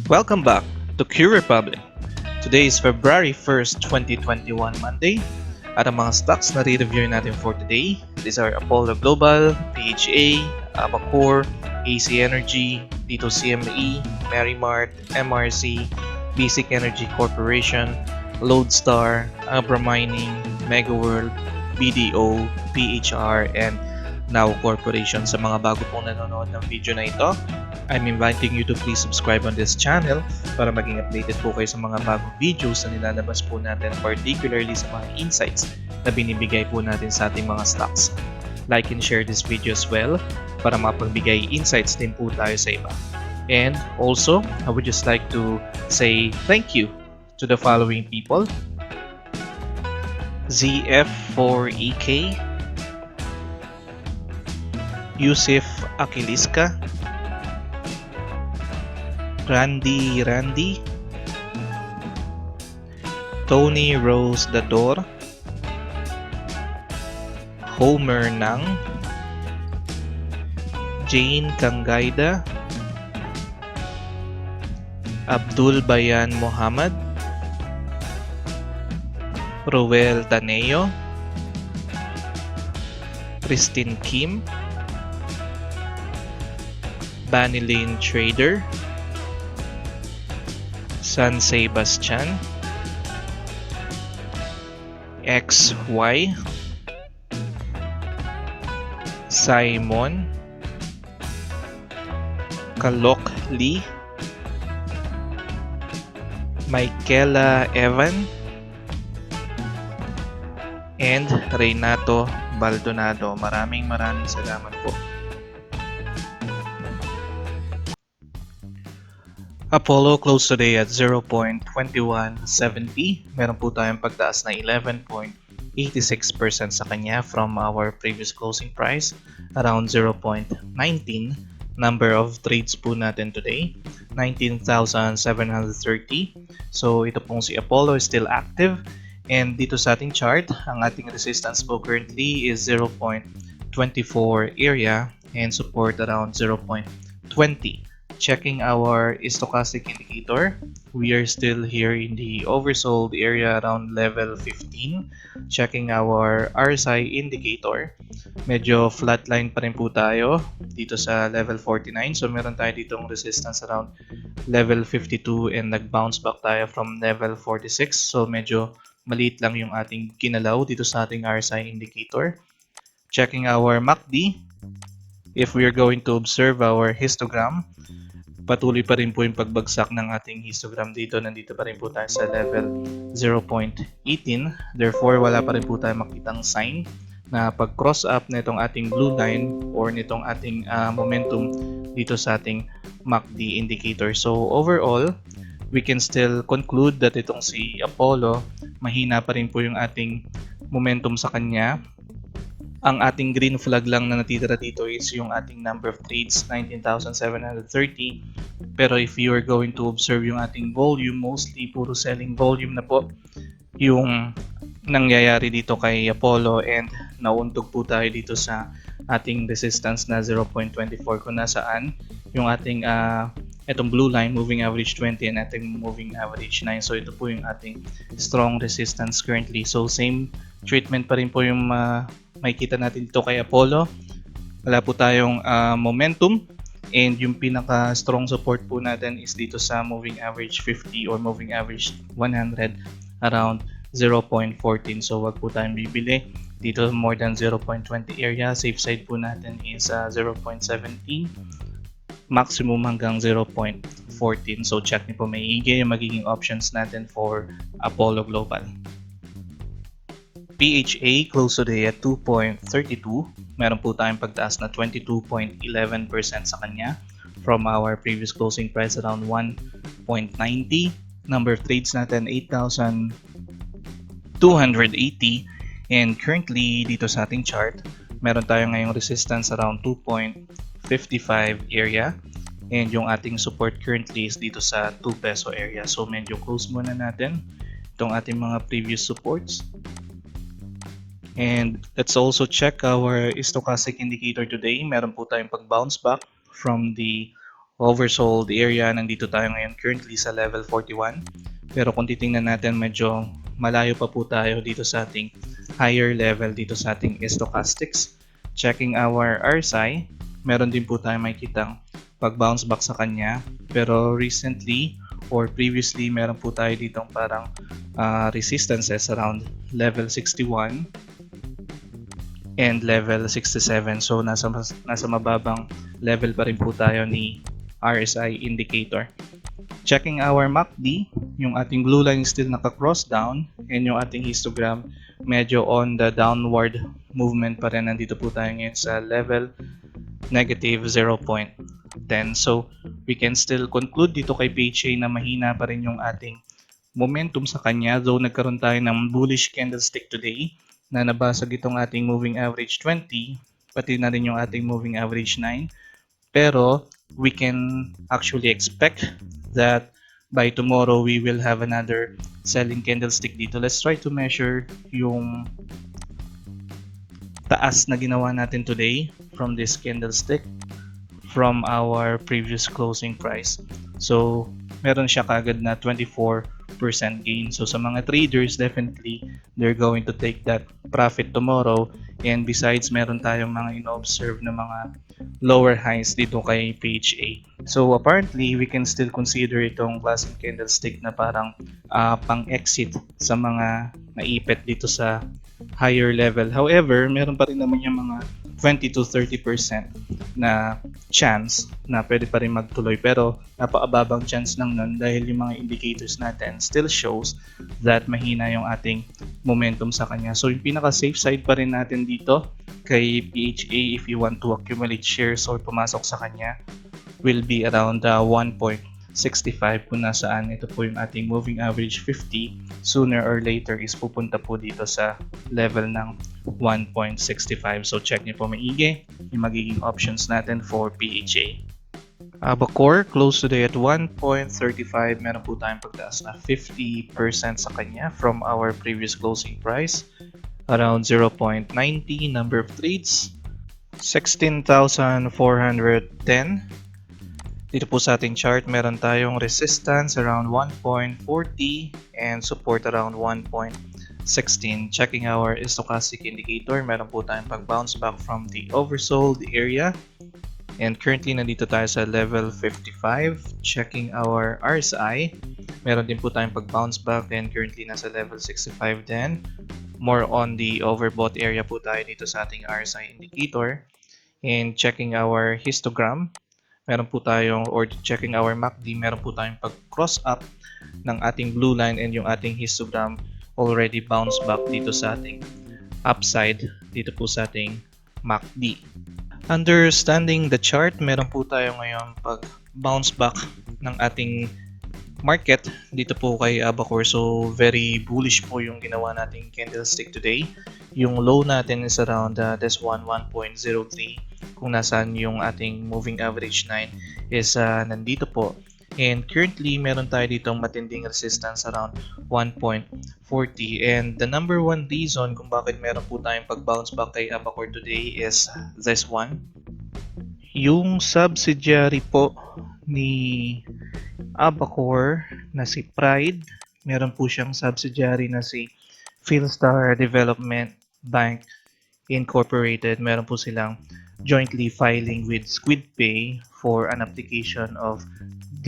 Welcome back to QRepubliC. Today is February 1st, 2021 Monday. At ang mga stocks na re-review natin for today, these are Apollo Global, PHA, Abacor, AC Energy, Tito CME, Merrimart, MRC, Basic Energy Corporation, Lodestar, Abra Mining, Megaworld, BDO, PHR, and Now Corporation. Sa mga bago pong nanonood ng video na ito, I'm inviting you to please subscribe on this channel para maging updated po kayo sa mga bagong videos na nilalabas po natin, particularly sa mga insights na binibigay po natin sa ating mga stocks. Like and share this video as well para mapagbigay insights din po tayo sa iba. And also, I would just like to say thank you to the following people: ZF4EK, Yusuf Akiliska, Randy, Tony Rose Dador, Homer Nang, Jane Kanggaida, Abdul Bayan Muhammad, Roel Taneo, Christine Kim, Banilyn Trader, San Sebastian, XY, Simon, Kalok Lee, Michaela Evan, and Renato Baldonado. Maraming salamat po. Apollo closed today at 0.2170. Meron po tayong pagtaas na 11.86% sa kanya from our previous closing price, around 0.19. Number of trades po natin today, 19,730. So ito pong si Apollo is still active. And dito sa ating chart, ang ating resistance po currently is 0.24 area and support around 0.20. Checking our stochastic indicator, we are still here in the oversold area around level 15. Checking our RSI indicator, medyo flatline pa rin po tayo dito sa level 49. So meron tayo ditong resistance around level 52 and nag-bounce back tayo from level 46. So medyo maliit lang yung ating kinalaw dito sa ating RSI indicator. Checking our MACD, if we are going to observe our histogram, patuloy pa rin po yung pagbagsak ng ating histogram dito. Nandito pa rin po tayo sa level 0.18. Therefore, wala pa rin po tayo makitang sign na pag-cross up na itong ating blue line or nitong ating momentum dito sa ating MACD indicator. So, overall, we can still conclude that itong si Apollo, mahina pa rin po yung ating momentum sa kanya. Ang ating green flag lang na natitira dito is yung ating number of trades, 19,730. Pero if you are going to observe yung ating volume, mostly puro selling volume na po yung nangyayari dito kay Apollo, and nauntog po tayo dito sa ating resistance na 0.24 kung nasaan yung ating itong blue line, moving average 20 and ating moving average 9. So ito po yung ating strong resistance currently. So same treatment pa rin po yung makikita natin dito kay Apollo. Wala po tayong momentum, and yung pinaka strong support po natin is dito sa moving average 50 or moving average 100 around 0.14. So wag po tayong bibili dito more than 0.20 area. Safe side po natin is 0.17, maximum hanggang 0.14. So check niyo po maigi yung magiging options natin for Apollo Global. PHA closed today at 2.32. Meron po tayong pagtaas na 22.11% sa kanya from our previous closing price around 1.90. Number of trades natin 8,280. And currently dito sa ating chart, meron tayo ngayong resistance around 2.55 area. And yung ating support currently is dito sa 2 peso area. So medyo close muna natin itong ating mga previous supports. And let's also check our stochastic indicator today. Meron po tayong pag-bounce back from the oversold area, nandito tayo ngayon currently sa level 41. Pero kung titingnan natin, medyo malayo pa po tayo dito sa ating higher level dito sa ating stochastics. Checking our RSI, meron din po tayo makikitang pag-bounce back sa kanya. Pero recently or previously, meron po tayo ditong parang resistances around level 61 and level 67. So nasa mababang level pa rin po tayo ni RSI indicator. Checking our MACD, yung ating blue line still naka-cross down and yung ating histogram medyo on the downward movement pa rin. Nandito po tayo ngayon sa level negative 0.10. So we can still conclude dito kay PHA na mahina pa rin yung ating momentum sa kanya, though nagkaroon tayo ng bullish candlestick today na nabasag itong ating moving average 20, pati na rin yung ating moving average 9. Pero we can actually expect that by tomorrow we will have another selling candlestick dito. Let's try to measure yung taas na ginawa natin today from this candlestick from our previous closing price. So meron siya kagad na 24% gain. So sa mga traders, definitely they're going to take that profit tomorrow. And besides, meron tayong mga ino-observe na mga lower highs dito kay PHA. So apparently, we can still consider itong klaseng candlestick na parang pang-exit sa mga naipit dito sa higher level. However, meron pa rin naman yung mga 20 to 30% na chance na pwede pa rin magtuloy, pero napakababang chance lang nun dahil yung mga indicators natin still shows that mahina yung ating momentum sa kanya. So yung pinaka safe side pa rin natin dito kay PHA if you want to accumulate shares or pumasok sa kanya will be around 1.65 kung nasaan. Ito po yung ating moving average 50. Sooner or later is pupunta po dito sa level ng 1.65. So check nyo po maigi yung magiging options natin for PHA. Abacor close today at 1.35. Meron po tayong pagtaas na 50% sa kanya from our previous closing price. Around 0.90 number of trades, 16,410. Dito po sa ating chart, meron tayong resistance around 1.40 and support around 1.16. Checking our stochastic indicator, meron po tayong pag-bounce back from the oversold area. And currently, nandito tayo sa level 55. Checking our RSI, meron din po tayong pag-bounce back and currently nasa level 65 din. More on the overbought area po tayo dito sa ating RSI indicator. And checking our histogram, meron po tayong, or checking our MACD, meron po tayong pag-cross up ng ating blue line and yung ating histogram already bounce back dito sa ating upside, dito po sa ating MACD. Understanding the chart, meron po tayo ngayon pag-bounce back ng ating market dito po kay Abacor. So very bullish po yung ginawa nating candlestick today. Yung low natin is around this 1.03. Kung nasaan yung ating moving average 9 is nandito po. And currently, meron tayo ditong matinding resistance around 1.40. And the number one reason kung bakit meron po tayong pag-bounce back kay Abacor today is this one. Yung subsidiary po ni Abacor na si Pride, meron po siyang subsidiary na si Philstar Development Bank Incorporated. Meron po silang jointly filing with Squidpay for an application of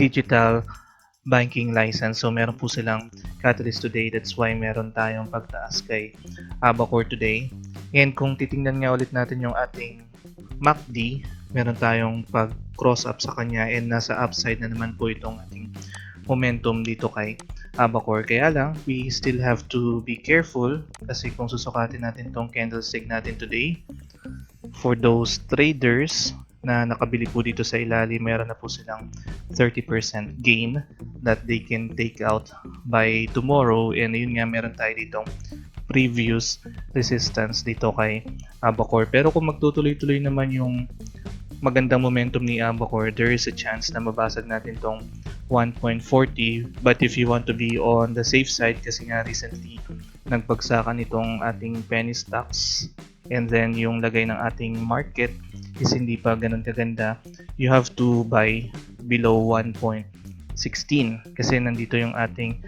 digital banking license. So meron po silang catalyst today. That's why meron tayong pagtaas kay Abacor today. And kung titingnan nga ulit natin yung ating MACD, meron tayong pag-cross up sa kanya and nasa upside na naman po itong ating momentum dito kay Abacor. Kaya lang, we still have to be careful kasi kung susukatin natin itong candlestick natin today, for those traders na nakabili po dito sa ilalim, meron na po silang 30% gain that they can take out by tomorrow. And yun nga, meron tayo ditong previous resistance dito kay Abacor. Pero kung magtutuloy-tuloy naman yung magandang momentum ni Abacor, there is a chance na mabasag natin tong 1.40. But if you want to be on the safe side, kasi nga recently nagbagsakan itong ating penny stocks and then yung lagay ng ating market is hindi pa ganun kaganda, you have to buy below 1.16 kasi nandito yung ating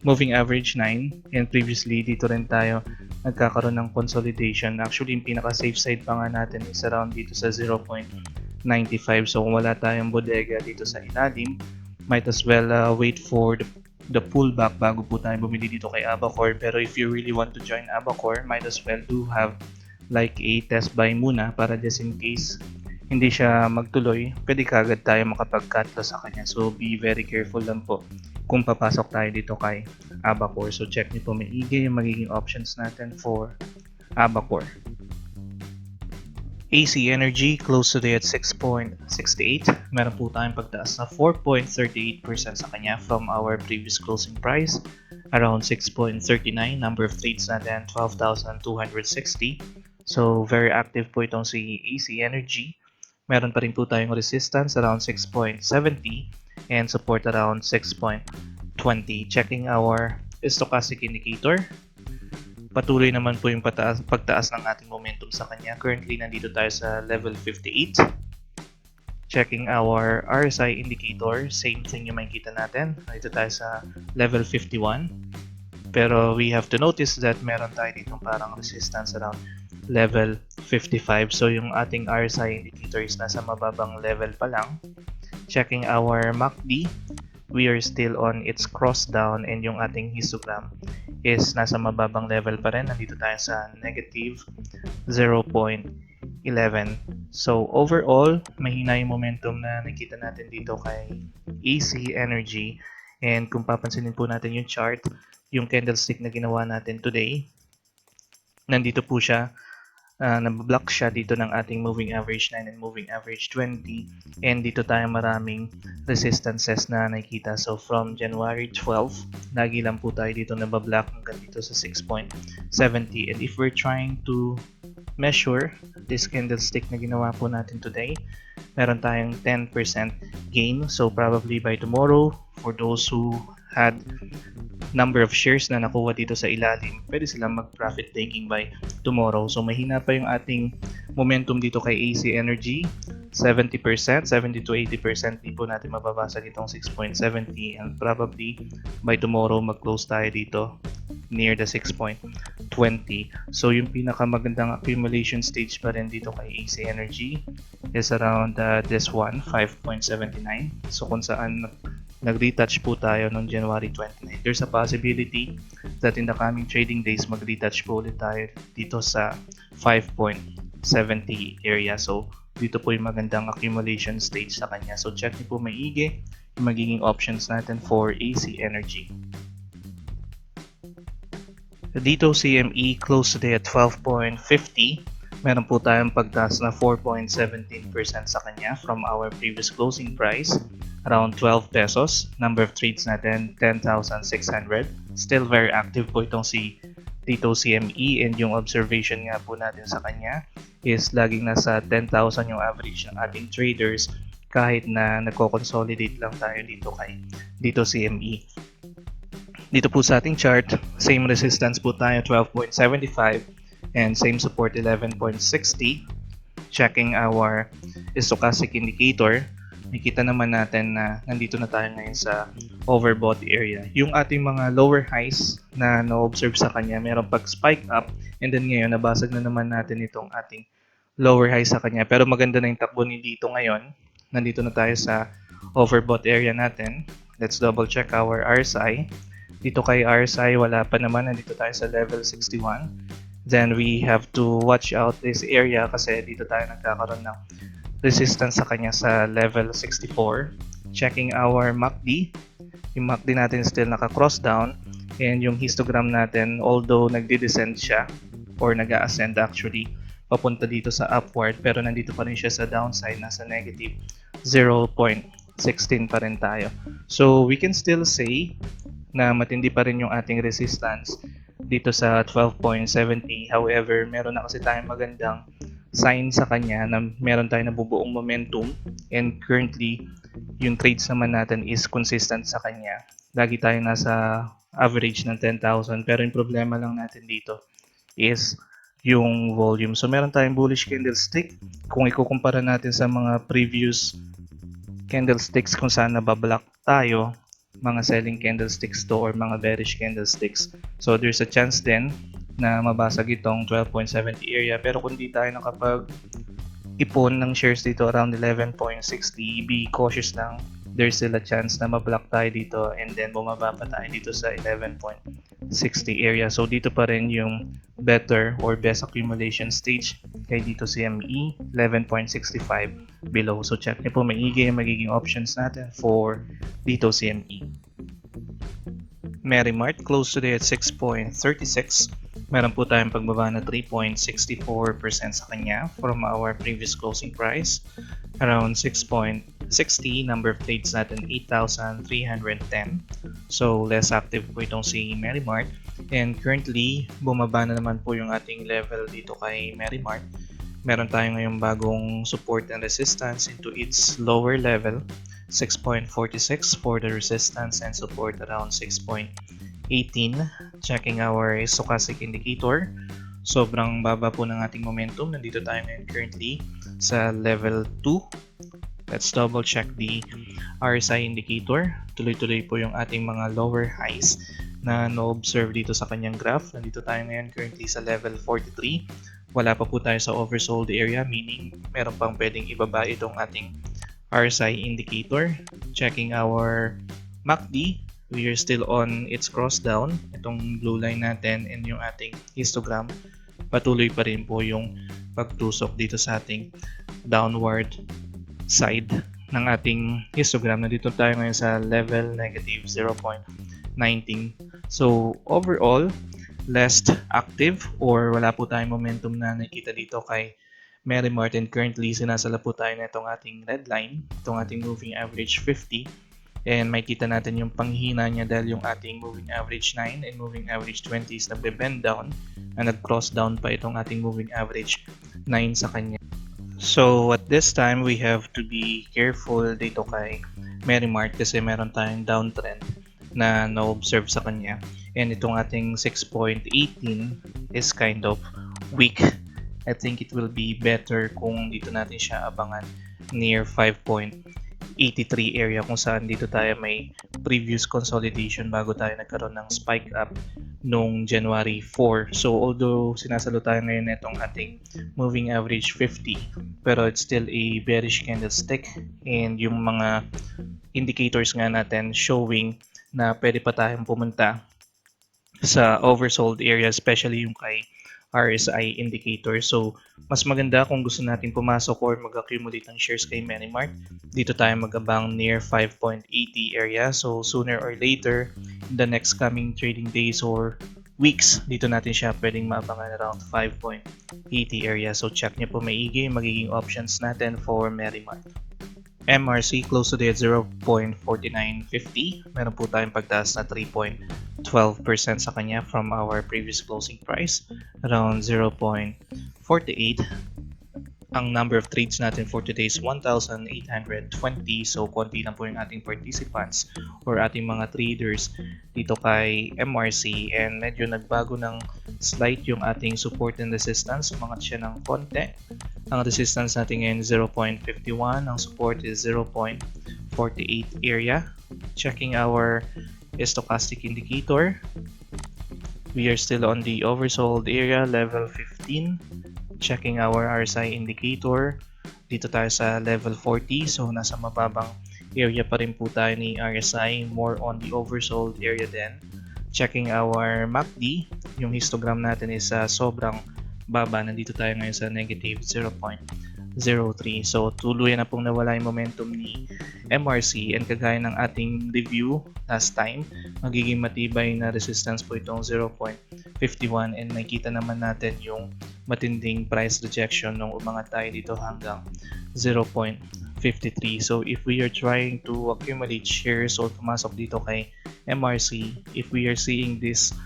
moving average 9 and previously dito rin tayo nagkakaroon ng consolidation. Actually, yung pinaka-safe side pa nga natin is around dito sa 0.95. So kung wala tayong bodega dito sa ilalim, might as well wait for the pullback bago po tayo bumili dito kay Abacor. Pero if you really want to join Abacor, might as well do have like a test buy muna para just in case hindi siya magtuloy, pwede kagad tayo makapag-cut loss sa kanya. So be very careful lang po kung papasok tayo dito kay Abacor. So check niyo po maigi yung magiging options natin for Abacor. AC Energy close today at 6.68. Meron po tayong pagtaas na 4.38% sa kanya from our previous closing price. Around 6.39. Number of trades natin 12,260. So very active po itong si AC Energy. Meron pa rin po tayong resistance around 6.70 and support around 6.20. Checking our stochastic indicator. Patuloy naman po yung pagtaas ng ating momentum sa kanya. Currently, nandito tayo sa level 58. Checking our RSI indicator, same thing yung makikita natin. Nandito tayo sa level 51. Pero we have to notice that meron tayo dito parang resistance around level 55. So yung ating RSI indicator is nasa mababang level pa lang. Checking our MACD, we are still on its cross down and yung ating histogram is nasa mababang level pa rin. Nandito tayo sa negative 0.11. So overall, mahina yung momentum na nakita natin dito kay AC Energy. And kung papansinin po natin yung chart, yung candlestick na ginawa natin today, nandito po siya. Nablock siya dito ng ating moving average 9 and moving average 20 and dito tayo maraming resistances na nakikita. So from January 12, lagi lang po tayo dito nabablock hanggang dito sa 6.70 and if we're trying to measure this candlestick na ginawa po natin today, meron tayong 10% gain. So probably by tomorrow, for those who had number of shares na nakuha dito sa ilalim, pwede silang mag-profit taking by tomorrow. So mahina pa yung ating momentum dito kay AC Energy. 70%, 70 to 80% di po natin mababasa ditong 6.70 and probably by tomorrow mag-close tayo dito near the 6.20. So yung pinakamagandang accumulation stage pa rin dito kay AC Energy is around this one, 5.79. So kung saan nag-retouch po tayo noong January 29. There's a possibility that in the coming trading days mag-retouch po ulit tayo dito sa 5.70 area. So dito po yung magandang accumulation stage sa kanya. So check niyo po maigi yung magiging options natin for AC Energy. Dito CME close today at 12.50. Meron po tayong pagtaas na 4.17% sa kanya from our previous closing price, around 12 pesos. Number of trades natin 10,600. Still very active po itong si Tito CME and yung observation nga po natin sa kanya is laging nasa 10,000 yung average ng ating traders kahit na nagko-consolidate lang tayo dito kay Tito CME. Dito po sa ating chart, same resistance po tayo 12.75 and same support 11.60. Checking our stochastic indicator, makita naman natin na nandito na tayo ngayon sa overbought area. Yung ating mga lower highs na na-observe sa kanya, meron pag-spike up and then ngayon nabasag na naman natin itong ating lower high sa kanya. Pero maganda na yung takbo ni dito ngayon. Nandito na tayo sa overbought area natin. Let's double check our RSI. Dito kay RSI, wala pa naman. Nandito tayo sa level 61. Then we have to watch out this area kasi dito tayo nagkakaroon ng resistance sa kanya sa level 64. Checking our MACD. Yung MACD natin still naka-cross down and yung histogram natin, although nagde-descend siya or nag-ascend actually papunta dito sa upward, pero nandito pa rin siya sa downside, nasa negative 0.16 pa rin tayo. So we can still say na matindi pa rin yung ating resistance dito sa 12.70. However, meron na kasi tayong magandang sign sa kanya na meron tayong nabubuong momentum and currently yung trades naman natin is consistent sa kanya. Lagi tayo nasa average ng 10,000 pero yung problema lang natin dito is yung volume. So meron tayong bullish candlestick. Kung ikukumpara natin sa mga previous candlesticks kung saan nabablock tayo, mga selling candlesticks to or mga bearish candlesticks. So there's a chance din na mabasag itong 12.70 area, pero kung di tayo nakapag ipon ng shares dito around 11.60, be cautious lang. There's still a chance na ma-block tayo dito and then bumaba pa tayo dito sa 11.60 area. So dito pa rin yung better or best accumulation stage kay dito CME 11.65 below. So check niyo po maigi yung magiging options natin for dito CME. Merrimart close today at 6.36. Meron po tayong pagbaba na 3.64% sa kanya from our previous closing price. Around 6.60, number of trades natin 8,310. So less active po itong si Merrimart. And currently, bumaba na naman po yung ating level dito kay Merrimart. Meron tayong ngayong bagong support and resistance into its lower level. 6.46 for the resistance and support around 6.18. Checking our stochastic indicator, sobrang baba po ng ating momentum. Nandito tayo ngayon currently sa level 2. Let's double check the RSI indicator. Tuloy-tuloy po yung ating mga lower highs na no-observe dito sa kanyang graph. Nandito tayo ngayon currently sa level 43. Wala pa po tayo sa oversold area, meaning meron pang pwedeng ibaba itong ating RSI indicator. Checking our MACD, we are still on its cross down. Itong blue line natin and yung ating histogram, patuloy pa rin po yung pagtusok dito sa ating downward side ng ating histogram. Nandito tayo ngayon sa level negative 0.19. So overall, less active or wala po tayong momentum na nakita dito kay Merrimart, and currently sinasala po tayo na itong ating red line, itong ating moving average 50, and makita natin yung panghina niya dahil yung ating moving average 9 and moving average 20 is nagbe-bend down na nag-cross down pa itong ating moving average 9 sa kanya. So at this time, we have to be careful dito kay Merrimart kasi meron tayong downtrend na na-observe sa kanya, and itong ating 6.18 is kind of weak. I think it will be better kung dito natin siya abangan near 5.83 area kung saan dito tayo may previous consolidation bago tayo nagkaroon ng spike up noong January 4. So although sinasalo tayo ngayon itong ating moving average 50, pero it's still a bearish candlestick, and yung mga indicators nga natin showing na pwede pa tayong pumunta sa oversold area, especially yung kay RSI indicator. So mas maganda kung gusto natin pumasok or mag-accumulate ng shares kay Merrimart, dito tayo mag-abang near 5.80 area. So sooner or later, in the next coming trading days or weeks, dito natin siya pwedeng maabangan around 5.80 area. So check niyo po maigi yung magiging options natin for Merrimart. MRC close today at 0.4950. Meron po tayong pagtaas na 3.12% sa kanya from our previous closing price, around 0.48. Ang number of trades natin for today is 1,820. So konti lang po yung ating participants or ating mga traders dito kay MRC, and medyo nagbago ng slight yung ating support and resistance. Umangat siya ng konti. Ang resistance natin ngayon 0.51, ang support is 0.48 area. Checking our stochastic indicator, we are still on the oversold area, level 15. Checking our RSI indicator, dito tayo sa level 40, so nasa mababang area pa rin po tayo ni RSI, more on the oversold area din. Checking our MACD, yung histogram natin is sobrang baba, nandito tayo ngayon sa negative 0.03. So tuluyan na pong nawala yung momentum ni MRC, and kagaya ng ating review last time, magiging matibay na resistance po itong 0.51, and makita naman natin yung matinding price rejection nung umangat tayo dito hanggang 0.53. So if we are trying to accumulate shares or pumasok dito kay MRC, if we are seeing this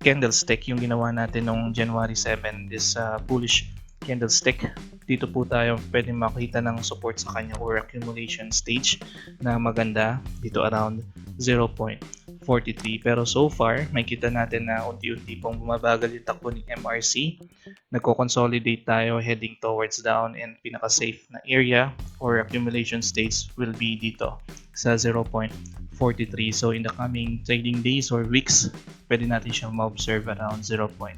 candlestick, yung ginawa natin noong January 7, this bullish candlestick, dito po tayo pwede makita ng support sa kanya or accumulation stage na maganda dito around 0.5 43. Pero so far, may kita natin na unti-unti pong bumabagal yung takbo ni MRC. Nagko-consolidate tayo heading towards down, and pinaka-safe na area or accumulation stage will be dito sa 0.43. So in the coming trading days or weeks, pwede natin siyang ma-observe around 0.43.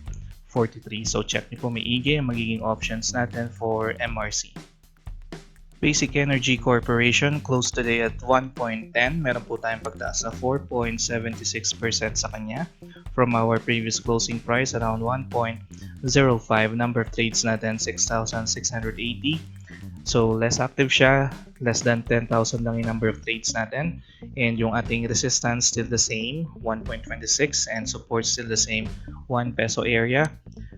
So check niyo po maigi ang magiging options natin for MRC. Basic Energy Corporation closed today at 1.10. Meron po tayong pagtaas na 4.76% sa kanya from our previous closing price around 1.05. Number of trades natin 6,680. So less active siya, less than 10,000 lang yung number of trades natin. And yung ating resistance still the same, 1.26, and support still the same, 1 peso area.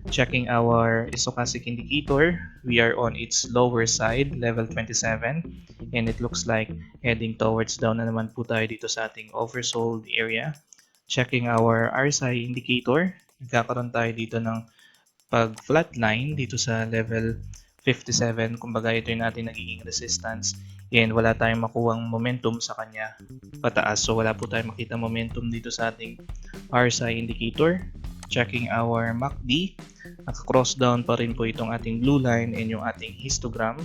Checking our stochastic indicator, we are on its lower side, level 27, and it looks like heading towards down na naman po tayo dito sa ating oversold area. Checking our RSI indicator, nagkakaroon tayo dito ng pag flatline dito sa level 57, kumbaga ito yung natin nagiging resistance, and wala tayong makuhang momentum sa kanya pataas, so wala po tayong makita momentum dito sa ating RSI indicator. Checking our MACD, naka-cross down pa rin po itong ating blue line, and yung ating histogram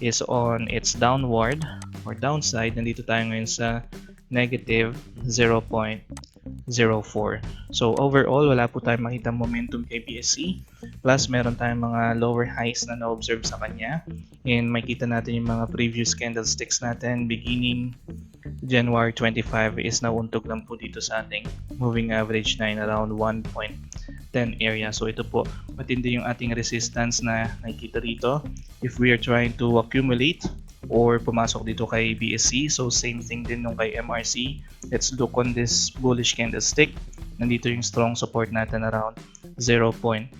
is on its downward or downside. Nandito tayo ngayon sa negative 0.04. So overall, wala po tayong makita momentum kay BSC. Plus, meron tayong mga lower highs na na-observe sa kanya. And makita natin yung mga previous candlesticks natin beginning January 25 is nauntog lang po dito sa ating moving average 9 around 1.10 area. So ito po, matindi yung ating resistance na nakikita dito. If we are trying to accumulate or pumasok dito kay BSC, so same thing din nung kay MRC. Let's look on this bullish candlestick. Nandito yung strong support natin around 0.70.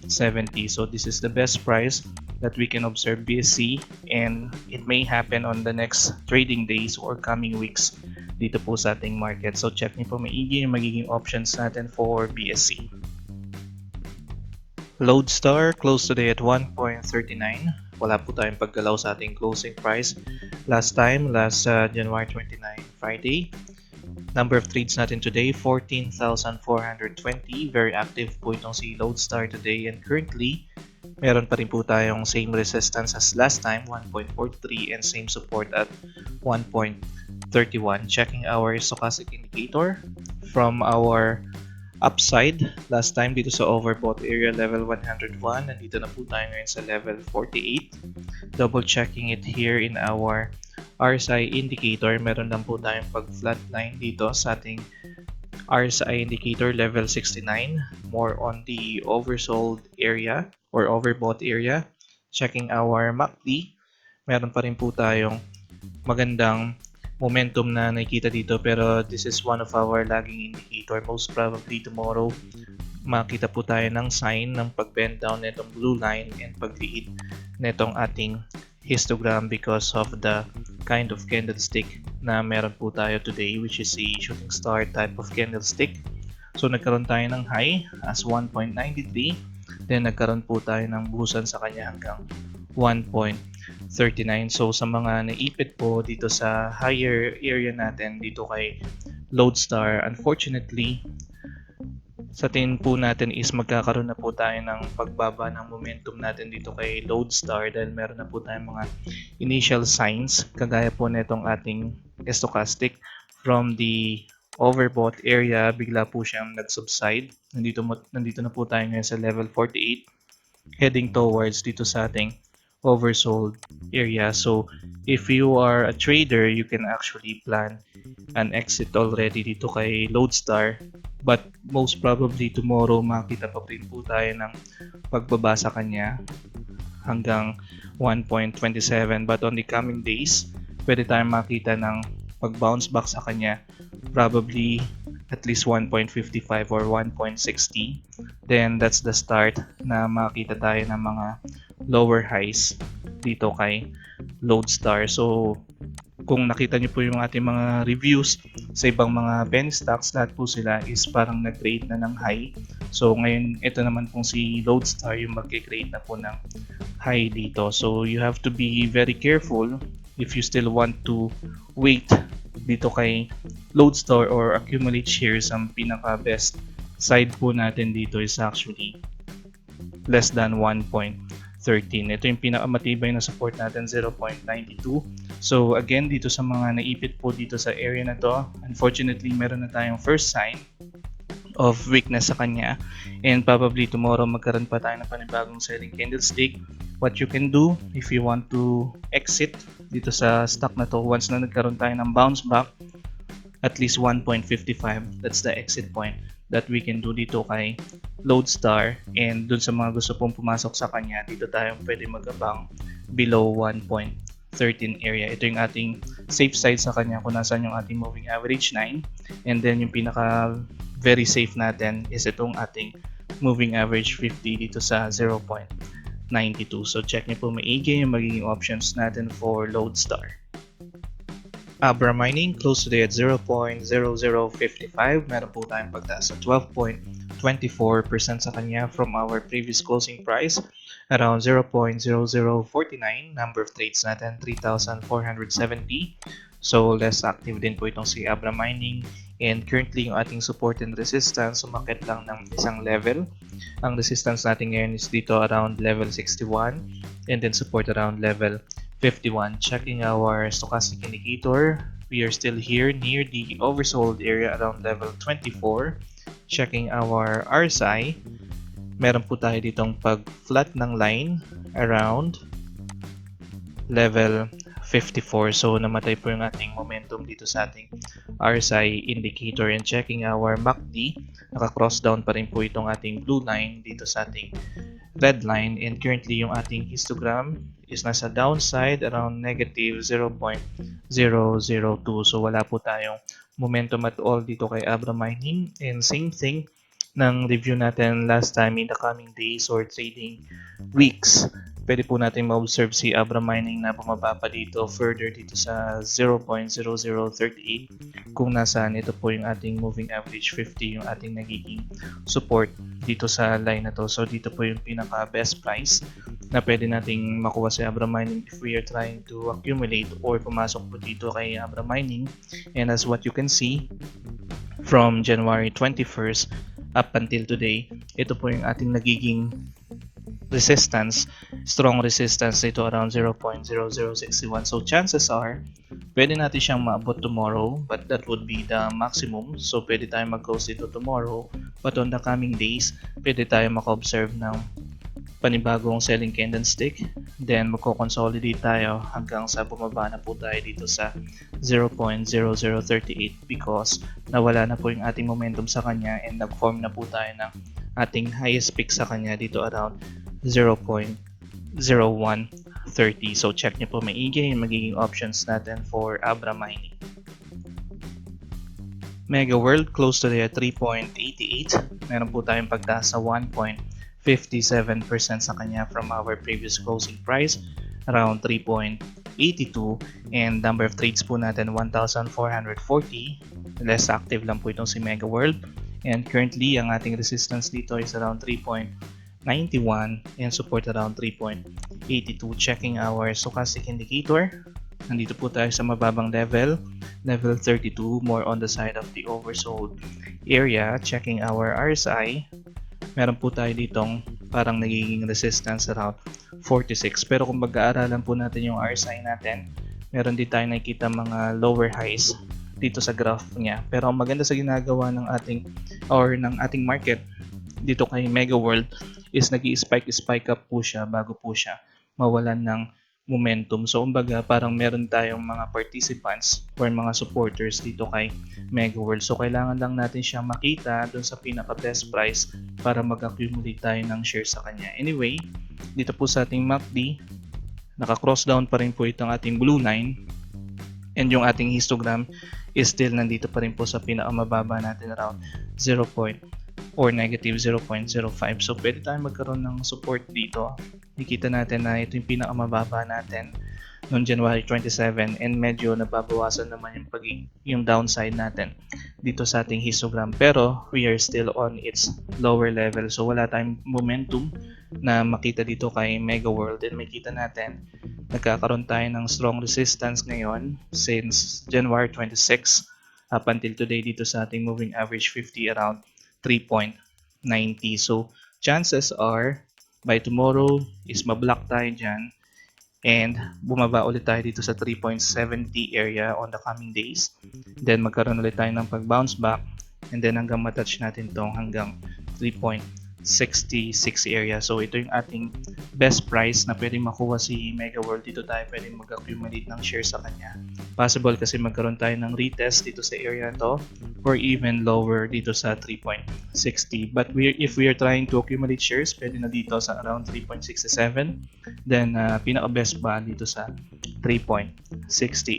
So this is the best price that we can observe BSC, and it may happen on the next trading days or coming weeks dito po sa ating market. So check niyo po maigi yung magiging options natin for BSC. Lodestar closed today at 1.39. Wala po tayong paggalaw sa ating closing price last January 29, Friday. Number of trades natin today, 14,420. Very active po itong si Lodestar today, and currently meron pa rin po tayong same resistance as last time, 1.43, and same support at 1.31. Checking our stochastic indicator from our upside last time dito sa overbought area level 101, nandito na po tayo ngayon sa level 48. Double checking it here in our RSI indicator, meron lang po tayong pag flatline dito sa ating RSI indicator level 69, more on the oversold area or overbought area. Checking our MACD, meron pa rin po tayong magandang momentum na nakikita dito, pero this is one of our lagging indicator. Most probably tomorrow makita po tayo ng sign ng pag-bend down netong blue line and pagliit netong ating histogram because of the kind of candlestick na meron po tayo today, which is a shooting star type of candlestick. So nagkaroon tayo ng high as 1.93, then nagkaroon po tayo ng buhusan sa kanya hanggang 1.39. So sa mga naipit po dito sa higher area natin dito kay Lodestar, unfortunately sa tingin po natin is magkakaroon na po tayo ng pagbaba ng momentum natin dito kay Lodestar, dahil meron na po tayong mga initial signs kagaya po netong ating stochastic from the overbought area, bigla po siyang nag-subside. Nandito na po tayo ngayon sa level 48, heading towards dito sa ating oversold area. So if you are a trader, you can actually plan an exit already dito kay Lodestar, but most probably tomorrow makita pa rin po tayo ng pagbaba sa kanya hanggang 1.27, but on the coming days pwede tayong makita ng pag-bounce back sa kanya, probably at least 1.55 or 1.60. Then that's the start na makita tayo ng mga lower highs dito kay Lodestar. So kung nakita niyo po yung ating mga reviews sa ibang mga penny stocks, lahat po sila is parang nag-create na ng high. So ngayon ito naman pong si Lodestar yung mag-create na po ng high dito. So you have to be very careful if you still want to wait dito kay Lodestar or accumulate shares, ang pinaka best side po natin dito is actually less than 1.13. Ito yung pinakamatibay na support natin, 0.92. So again, dito sa mga naipit po dito sa area na to, unfortunately meron na tayong first sign of weakness sa kanya, and probably tomorrow magkaroon pa tayo ng panibagong selling candlestick. What you can do if you want to exit dito sa stock na to, once na nagkaroon tayo ng bounce back at least 1.55, that's the exit point that we can do dito kay Lodestar. And dun sa mga gusto pong pumasok sa kanya, dito tayo pwede mag-abang below 1.13 area. Ito yung ating safe side sa kanya kung nasaan yung ating moving average 9, and then yung pinaka very safe natin is itong ating moving average 50 dito sa 0.92. So check nyo po maigi yung magiging options natin for Lodestar. Abra Mining close today at 0.0055. Meron po tayong pagtaas sa 12.24% sa kanya from our previous closing price, around 0.0049. Number of trades natin 3,470. So less active din po itong si Abra Mining, and currently yung ating support and resistance sumakit lang ng isang level. Ang resistance natin ngayon is dito around level 61, and then support around level 51. Checking our stochastic indicator, we are still here near the oversold area around level 24. Checking our RSI, meron po tayo ditong pag-flat ng line around level 54. So namatay po yung ating momentum dito sa ating RSI indicator. And checking our MACD, naka-cross down pa rin po itong ating blue line dito sa ating red line, and currently yung ating histogram is nasa downside around negative 0.002. So wala po tayong momentum at all dito kay Abra Mining, and same thing ng review natin last time, in the coming days or trading weeks pwede po natin ma-observe si Abra Mining na bumaba pa dito further dito sa 0.0038, kung nasaan ito po yung ating moving average 50, yung ating nagiging support dito sa line na to. So dito po yung pinaka best price na pwede nating makuha si Abra Mining if we are trying to accumulate or pumasok po dito kay Abra Mining. And as what you can see from January 21st up until today, ito po yung ating nagiging resistance, strong resistance dito around 0.0061. So chances are pwede natin siyang maabot tomorrow, but that would be the maximum. So pwede tayong mag-close dito tomorrow, but on the coming days pwede tayong maka-observe ng panibagong selling candlestick, then magko-consolidate tayo hanggang sa bumaba na po tayo dito sa 0.0038 because nawala na po yung ating momentum sa kanya, and nag-form na po tayo ng ating highest peak sa kanya dito around 0.0130. So check nyo po maigi yung magiging options natin for Abra Mining. Mega World close today at 3.88. Meron po tayong pagtaas sa 1.57% sa kanya from our previous closing price, around 3.82, and number of trades po natin 1,440. Less active lang po itong si Mega World, and currently ang ating resistance dito is around 3.91 and support around 3.82. Checking our stochastic indicator, nandito po tayo sa mababang level 32, more on the side of the oversold area. Checking our RSI, meron po tayo ditong parang nagiging resistance around 46, pero kung mag-aaralan po natin yung RSI natin, meron din tayo nakikita mga lower highs dito sa graph niya. Pero ang maganda sa ginagawa ng ating market dito kay Mega World is nag-i-spike up po siya bago po siya mawalan ng momentum. So kumbaga parang meron tayong mga participants or mga supporters dito kay Mega World. So kailangan lang natin siyang makita dun sa pinaka best price para mag-accumulate tayo ng shares sa kanya. Anyway, dito po sa ating MACD, naka-cross down pa rin po itong ating blue line, and yung ating histogram is still nandito pa rin po sa pinakamababa natin around 0. Or negative 0.05. So pwede tayong magkaroon ng support dito. Nakikita natin na ito yung pinakamababa natin noong January 27, and medyo nababawasan naman yung downside natin dito sa ating histogram, pero we are still on its lower level. So wala tayong momentum na makita dito kay Mega World, and makita natin nagkakaroon tayo ng strong resistance ngayon since January 26 up until today dito sa ating moving average 50 around 3.90. So chances are by tomorrow is mablock tayo dyan and bumaba ulit tayo dito sa 3.70 area on the coming days. Then magkaroon ulit tayo ng pag-bounce back and then hanggang matouch natin tong hanggang 3.66 area. So ito yung ating best price na pwedeng makuha si Mega World. Dito tayo pwedeng mag-accumulate ng shares sa kanya. Possible kasi magkaroon tayo ng retest dito sa area to or even lower dito sa 3.60. But if we are trying to accumulate shares, pwede na dito sa around 3.67. Then pinaka-best ba dito sa 3.60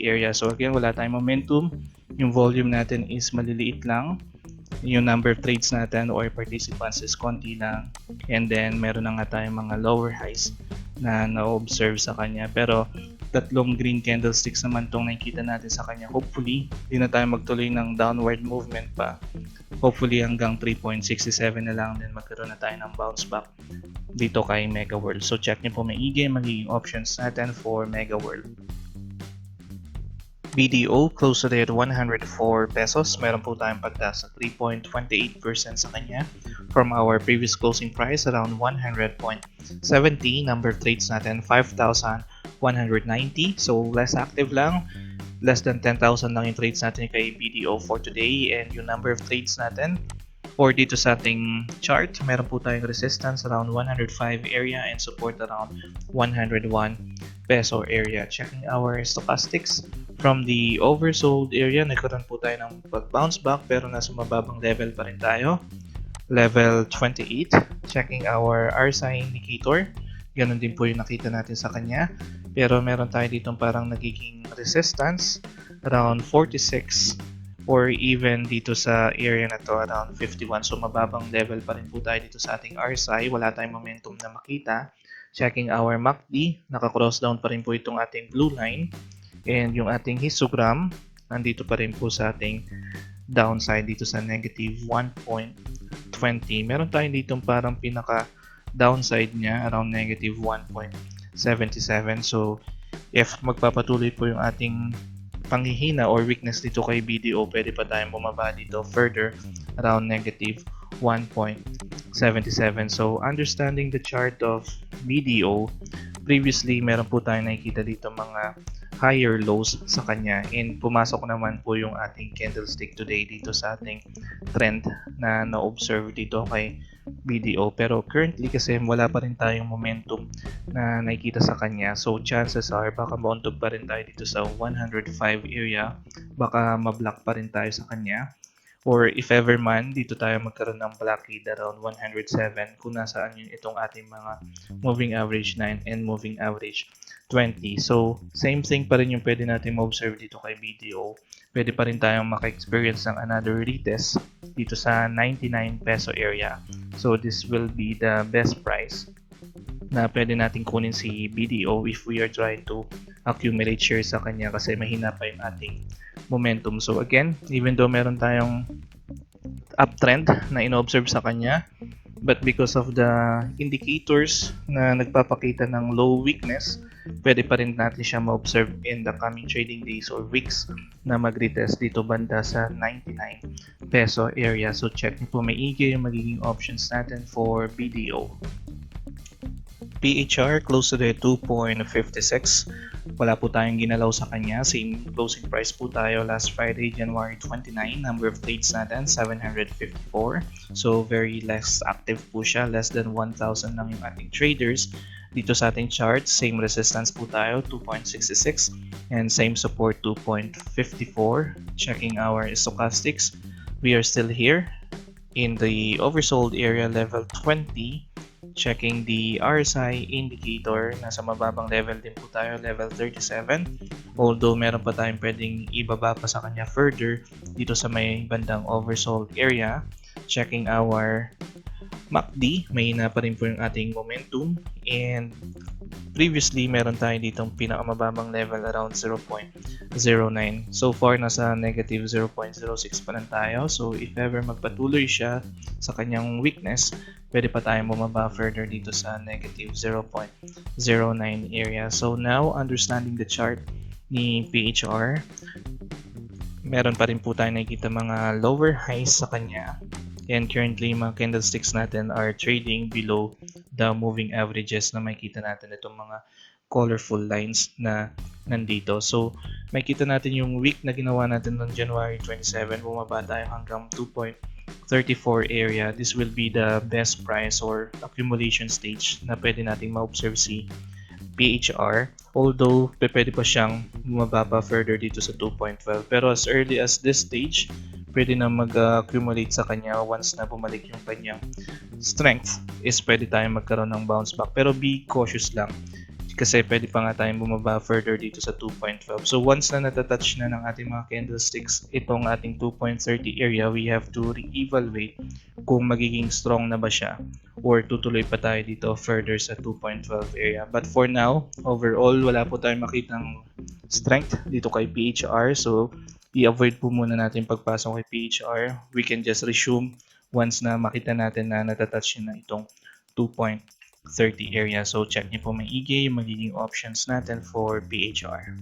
area. So again, wala tayong momentum. Yung volume natin is maliliit lang. Yung number of trades natin or participants is konti lang. And then meron na nga tayong mga lower highs na na-observe sa kanya. Pero tatlong green candlesticks naman tong nakikita natin sa kanya. Hopefully, hindi na tayo magtuloy ng downward movement pa. Hopefully hanggang 3.67 na lang, then magkaroon na tayo ng bounce back dito kay Mega World. So check nyo po maigi magiging options natin for Mega World. BDO close today at 104 pesos. Meron po tayong pagtaas sa 3.28% sa kanya from our previous closing price around 100.70. Number of trades natin 5,190. So less active lang. Less than 10,000 lang yung trades natin kay BDO for today. And yung number of trades natin or dito sa ating chart, meron po tayong resistance around 105 area and support around 101 peso area. Checking our stochastics from the oversold area, nagkaroon po tayo ng pag-bounce back pero nasa mababang level pa rin tayo. Level 28. Checking our RSI indicator. Ganun din po yung nakita natin sa kanya. Pero meron tayo ditong parang nagiging resistance around 46 or even dito sa area na to around 51. So mababang level pa rin po tayo dito sa ating RSI. Wala tayong momentum na makita. Checking our MACD, naka-cross down pa rin po itong ating blue line. And yung ating histogram, nandito pa rin po sa ating downside dito sa negative 1.20. Meron tayong ditong parang pinaka-downside niya around negative 1.77. So if magpapatuloy po yung ating panghihina or weakness dito kay BDO, pwede pa tayong bumaba dito further around negative 1.77. So understanding the chart of BDO, previously meron po tayong nakikita dito mga higher lows sa kanya and pumasok naman po yung ating candlestick today dito sa ating trend na na-observe dito kay BDO. Pero currently kasi wala pa rin tayong momentum na nakikita sa kanya. So chances are baka mauntog pa rin tayo dito sa 105 area. Baka mablock pa rin tayo sa kanya. Or if ever man, dito tayo magkaroon ng blockade around 107 kung nasaan yun itong ating mga moving average 9 and moving average 20. So, same thing pa rin yung pwede natin ma-observe dito kay BDO. Pwede pa rin tayong maka-experience ng another retest dito sa 99 peso area. So, this will be the best price na pwede natin kunin si BDO if we are trying to accumulate shares sa kanya kasi mahina pa yung ating momentum. So again, even though meron tayong uptrend na ino-observe sa kanya, but because of the indicators na nagpapakita ng low weakness, pwede pa rin natin siya ma-observe in the coming trading days or weeks na mag-retest dito banda sa 99 peso area. So check nyo po maigi yung magiging options natin for BDO. PHR close to the 2.56. Wala po tayong ginalaw sa kanya. Same closing price po tayo last Friday, January 29. Number of trades natin, 754. So very less active po siya. Less than 1,000 lang yung ating traders. Dito sa ating chart, same resistance po tayo, 2.66. And same support, 2.54. Checking our stochastics. We are still here in the oversold area, level 20. Checking the RSI indicator, nasa mababang level din po tayo, level 37. Although meron pa tayong pwedeng ibaba pa sa kanya further dito sa may bandang oversold area. Checking our MACD, mahina pa rin po yung ating momentum. And previously, meron tayo ditong pinakamababang level around 0.09. So far, nasa negative 0.06 pa lang tayo. So if ever magpatuloy siya sa kanyang weakness, pwede pa tayong bumaba further dito sa negative 0.09 area. So now, understanding the chart ni PHR, meron pa rin po tayo nakikita mga lower highs sa kanya. And currently, mga candlesticks natin are trading below the moving averages na makikita natin itong mga colorful lines na nandito. So, makikita natin yung week na ginawa natin noong January 27, bumaba tayo hanggang 2.34 area. This will be the best price or accumulation stage na pwede nating ma-observe si PHR. Although, pwede pa siyang bumaba pa further dito sa 2.12. Pero as early as this stage, pwede na mag-accumulate sa kanya once na bumalik yung kanyang strength is pwede tayong magkaroon ng bounce back. Pero be cautious lang kasi pwede pa nga tayong bumaba further dito sa 2.12. So once na natatouch na ng ating mga candlesticks itong ating 2.30 area, we have to re-evaluate kung magiging strong na ba siya or tutuloy pa tayo dito further sa 2.12 area. But for now, overall, wala po tayong makitang strength dito kay PHR. So i-avoid po muna natin pagpasok kay PHR. We can just resume once na makita natin na natatouch na itong 2.30 area. So check niyo po maigi yung magiging options natin for PHR.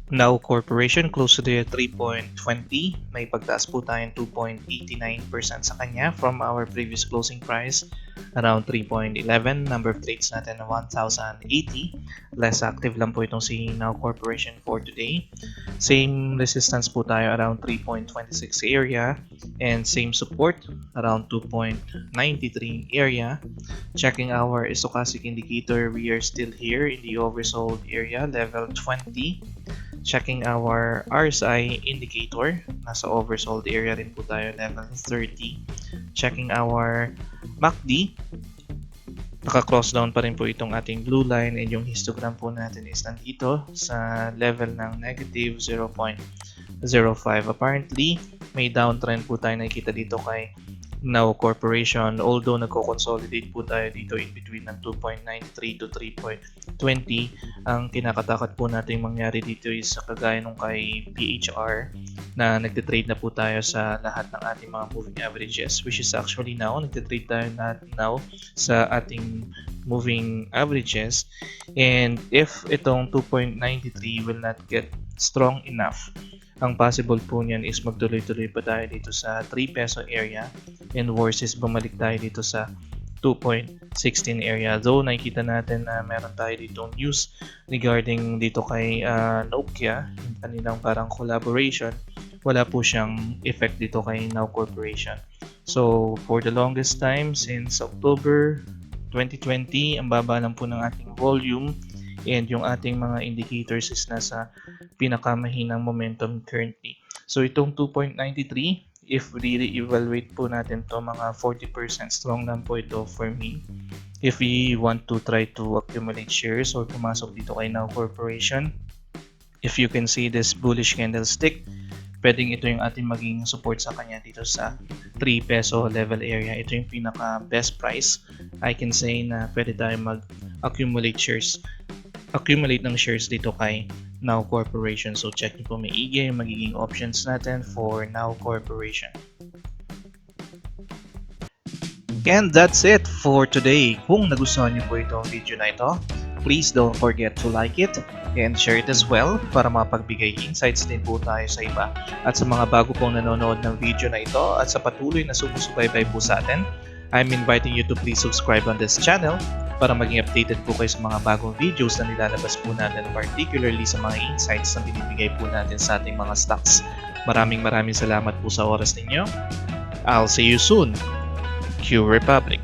Now Corporation close to the 3.20. May pagtaas po tayong 2.89% sa kanya from our previous closing price around 3.11. Number of trades natin na 1,080. Less active lang po itong si Now Corporation for today. Same resistance po tayo around 3.26 area and same support around 2.93 area. Checking our stochastic indicator, we are still here in the oversold area level 20. Checking our RSI indicator, nasa oversold area rin po tayo, level 30. Checking our MACD, naka-cross down pa rin po itong ating blue line and yung histogram po natin is nandito sa level ng negative 0.05. Apparently, may downtrend po tayo nakikita dito kay Now Corporation, although nagko-consolidate po tayo dito in between ng 2.93 to 3.20. Ang kinakatakot po natin mangyari dito is kagaya nung kay PHR na nagtitrade na po tayo sa lahat ng ating mga moving averages, which is actually now nagtitrade tayo now sa ating moving averages. And if itong 2.93 will not get strong enough, ang possible po niyan is magtuloy-tuloy pa tayo dito sa 3 peso area and worse is bumalik tayo dito sa 2.16 area. Though nakikita natin na meron tayo ditong news regarding dito kay Nokia, yung kanilang parang collaboration, wala po siyang effect dito kay Now Corporation. So for the longest time since October 2020, ang baba lang po ng ating volume and yung ating mga indicators is nasa pinakamahinang momentum currently. So itong 2.93, if re-evaluate po natin to, mga 40% strong lang po ito for me. If we want to try to accumulate shares or pumasok dito kay Now Corporation, if you can see this bullish candlestick, pwedeng ito yung ating maging support sa kanya dito sa 3 peso level area. Ito yung pinaka best price. I can say na pwede tayo mag-accumulate ng shares dito kay Now Corporation. So check nyo po maigi yung magiging options natin for Now Corporation. And that's it for today. Kung nagustuhan nyo po itong video na ito, please don't forget to like it and share it as well para mapagbigay insights din po tayo sa iba. At sa mga bago pong nanonood ng video na ito at sa patuloy na sumusubaybay po sa atin, I'm inviting you to please subscribe on this channel para maging updated po kayo sa mga bagong videos na nilalabas po natin, particularly sa mga insights na binibigay po natin sa ating mga stocks. Maraming salamat po sa oras ninyo. I'll see you soon. QRepublic.